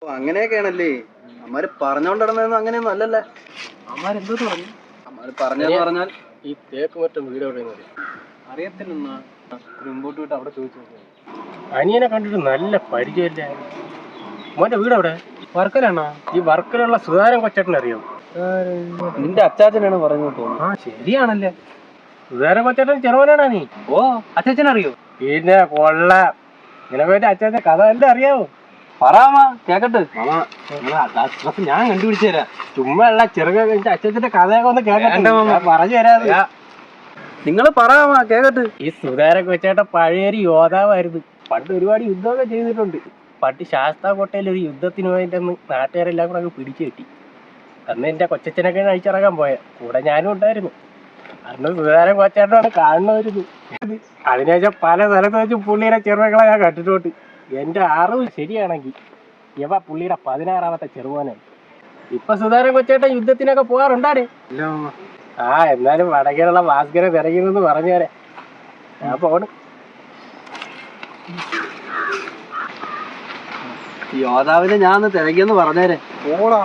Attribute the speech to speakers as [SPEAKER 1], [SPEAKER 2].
[SPEAKER 1] അങ്ങനെയൊക്കെയാണല്ലേ? അമ്മാര് പറഞ്ഞോണ്ടിരുന്നതൊന്നും അങ്ങനെയൊന്നും അല്ലല്ലേ?
[SPEAKER 2] അമ്മാരെന്തോ പറഞ്ഞു?
[SPEAKER 1] അമ്മാര് പറഞ്ഞെന്ന് പറഞ്ഞാൽ
[SPEAKER 2] ഈ തേക്ക് മറ്റം വീട് എവിടെയെന്ന് അറിയത്തില്ലെന്നാ. മുമ്പോട്ട് വിട്ട് അവിടെ ചോദിച്ചു. അനിയനെ കണ്ടിട്ട് നല്ല പരിചയമില്ല. മോന്റെ വീട് എവിടെ? വർക്കലാണോ? ഈ വർക്കലുള്ള സുധാരൻ കൊച്ചേട്ടനെ അറിയാം?
[SPEAKER 1] നിന്റെ അച്ചാച്ചനാണ് പറയുന്നത് തോന്നുന്നു.
[SPEAKER 2] ആ ശരിയാണല്ലേ, സുധാരൻ കൊച്ചേട്ടൻ ചെറുവനാണാ നീ?
[SPEAKER 1] ഓ, അച്ചാച്ചനറിയോ?
[SPEAKER 2] പിന്നെ കൊള്ള. നിനക്ക് അച്ചാച്ചന്റെ കഥ എല്ലാം അറിയാവോ?
[SPEAKER 1] പറയാമാ കേക്കട്ടെ.
[SPEAKER 2] ഞാൻ കണ്ടുപിടിച്ചു തരാം. ചുമ്മാ ഉള്ള ചെറുക അച്ഛന്റെ കഥയൊക്കെ ഒന്ന് കേൾക്കട്ടെ, പറഞ്ഞു തരാതെ.
[SPEAKER 1] നിങ്ങള് പറയാമാ കേക്കട്ടെ.
[SPEAKER 2] ഈ സുധാരൻ കൊച്ചേട്ടൻ പഴയൊരു യോദ്ധാവായിരുന്നു. പണ്ട് ഒരുപാട് യുദ്ധമൊക്കെ ചെയ്തിട്ടുണ്ട്. പണ്ട് ശാസ്താകോട്ടയിൽ ഒരു യുദ്ധത്തിന് പോയിട്ടെന്ന് നാട്ടുകാരെല്ലാം കൂടെ അങ്ങ് പിടിച്ചു കെട്ടി. അന്ന് എന്റെ കൊച്ചച്ഛനൊക്കെ അഴിച്ചിറങ്ങാൻ പോയ കൂടെ ഞാനും ഉണ്ടായിരുന്നു. അന്ന് സുധാരൻ കൊച്ചേട്ടനാണ് കാണുന്നവരുത്. അതിനുശേഷം പല സ്ഥലത്ത് വെച്ച് പുള്ളിയുടെ ചെറുമക്കളെ ഞാൻ കണ്ടിട്ടുണ്ട്. എന്റെ അറിവ് ശരിയാണെങ്കിൽ ഇവ പുള്ളിയുടെ 16ാമത്തെ ചെറുമോനാണ്. ഇപ്പൊ സുധാരൻ കൊച്ചേട്ടൻ യുദ്ധത്തിനൊക്കെ പോകാറുണ്ടാടേ? ആ, എന്നാലും വടകേയുള്ള ഭാസ്കരൻ തിരയുന്നെന്ന് പറഞ്ഞു തരാം. ഞാൻ പോണ്.
[SPEAKER 1] യോദ്ധാവിനെ ഞാൻ തിരക്കിയെന്ന് പറഞ്ഞേരെ.
[SPEAKER 2] പോണോ?